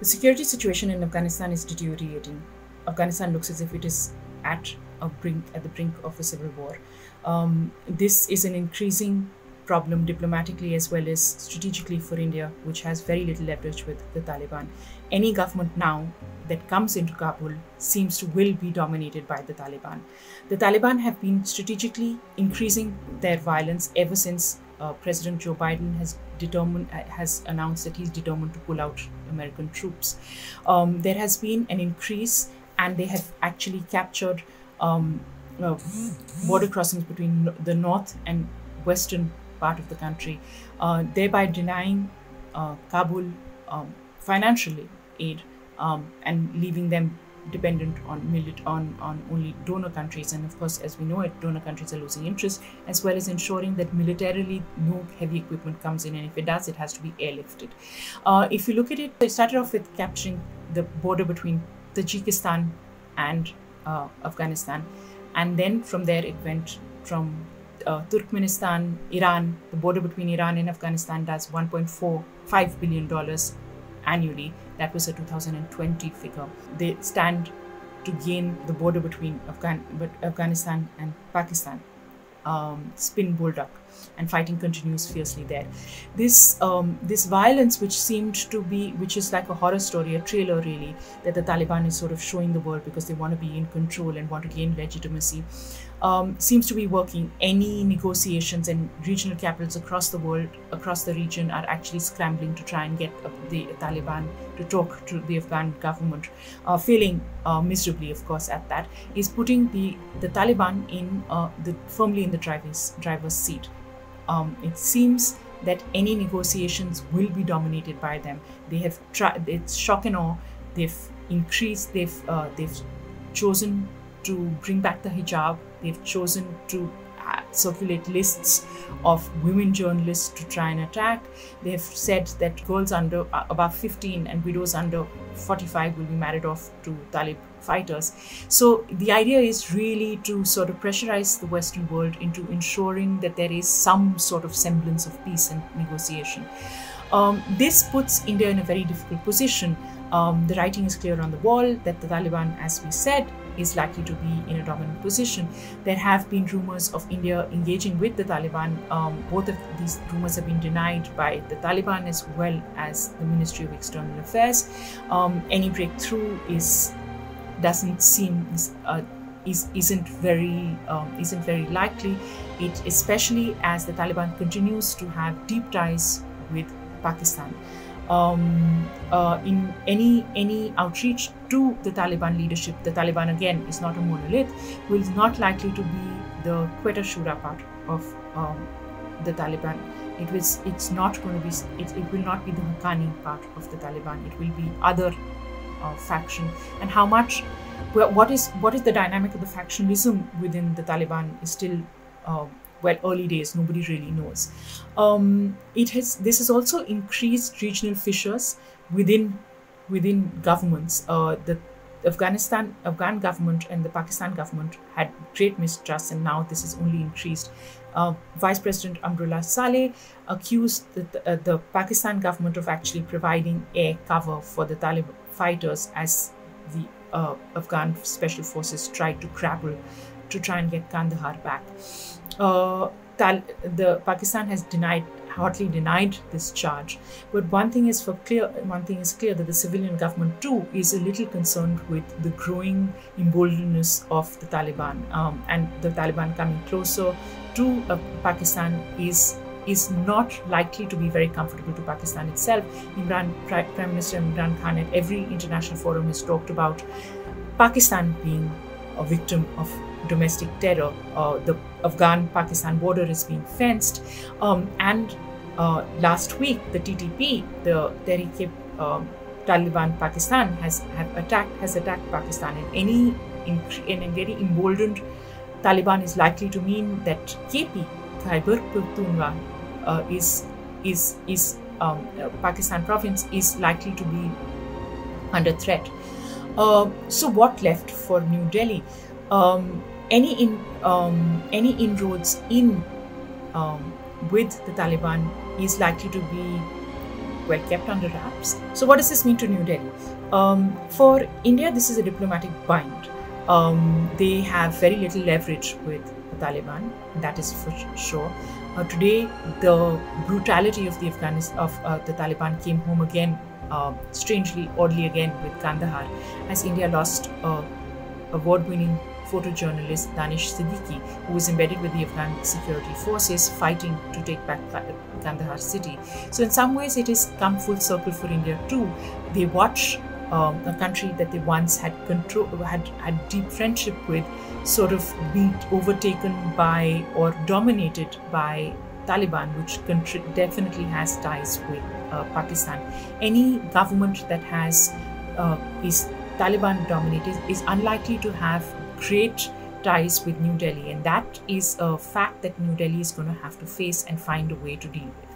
The security situation in Afghanistan is deteriorating. Afghanistan looks as if it is at the brink of a civil war. This is an increasing problem diplomatically as well as strategically for India, which has very little leverage with the Taliban. Any government now that comes into Kabul seems to will be dominated by the Taliban. The Taliban have been strategically increasing their violence ever since President Joe Biden has announced that he's determined to pull out American troops. There has been an increase, and they have actually captured border crossings between the north and western part of the country, thereby denying Kabul financial aid and leaving them dependent on only donor countries. And of course, as we know it, donor countries are losing interest, as well as ensuring that militarily no heavy equipment comes in, and if it does, it has to be airlifted. If you look at it, they started off with capturing the border between Tajikistan and Afghanistan, and then from there it went from Turkmenistan, Iran. The border between Iran and Afghanistan does $1.45 billion annually. That was a 2020 figure. They stand to gain the border between Afghanistan and Pakistan. Spin bulldog, and fighting continues fiercely there. This violence, which is like a horror story, a trailer really, that the Taliban is sort of showing the world because they want to be in control and want to gain legitimacy, seems to be working. Any negotiations, and regional capitals across the world, across the region, are actually scrambling to try and get the Taliban to talk to the Afghan government. Failing miserably, of course, at that, is putting the Taliban in firmly in the driver's seat. It seems that any negotiations will be dominated by them. They have tried. It's shock and awe. They've chosen to bring back the hijab. They've chosen to circulate lists of women journalists to try and attack. They have said that girls under above 15 and widows under 45 will be married off to Taliban fighters. So the idea is really to sort of pressurize the Western world into ensuring that there is some sort of semblance of peace and negotiation. This puts India in a very difficult position. The writing is clear on the wall that the Taliban, as we said, is likely to be in a dominant position. There have been rumors of India engaging with the Taliban. Both of these rumors have been denied by the Taliban as well as the Ministry of External Affairs. Any breakthrough isn't very likely. It, especially as the Taliban continues to have deep ties with Pakistan. In any outreach to the Taliban leadership, the Taliban again is not a monolith, will not likely to be the Quetta Shura part of the Taliban. It will not be the Haqqani part of the Taliban. It will be other faction. And what is the dynamic of the factionalism within the Taliban is still early days. Nobody really knows. This has also increased regional fissures within governments. The Afghan government and the Pakistan government had great mistrust, and now this is only increased. Vice President Amrullah Saleh accused the Pakistan government of actually providing air cover for the Taliban fighters as the Afghan special forces tried to grapple to try and get Kandahar back. The Pakistan has hotly denied this charge. But one thing is clear that the civilian government too is a little concerned with the growing emboldenedness of the Taliban, and the Taliban coming closer to Pakistan is not likely to be very comfortable to Pakistan itself. Prime Minister Imran Khan at every international forum has talked about Pakistan being a victim of domestic terror. The Afghan-Pakistan border is being fenced, and last week the TTP, the Tehreek-e-Taliban Pakistan, has attacked Pakistan. And any very emboldened Taliban is likely to mean that KP, Khyber Pakhtunkhwa, Pakistan province, is likely to be under threat. So what left for New Delhi? Any inroads with the Taliban is likely to be were kept under wraps. So what does this mean to New Delhi? For India, this is a diplomatic bind. They have very little leverage with the Taliban, that is for sure. Today, the brutality of the Taliban came home again, strangely, oddly again, with Kandahar, as India lost award-winning photojournalist Danish Siddiqui, who was embedded with the Afghan security forces fighting to take back Kandahar city. So in some ways, it has come full circle for India too. They watch a country that they once had deep friendship with sort of be overtaken by or dominated by Taliban, which definitely has ties with Pakistan. Any government that is Taliban dominated is unlikely to have great ties with New Delhi, and that is a fact that New Delhi is going to have to face and find a way to deal with.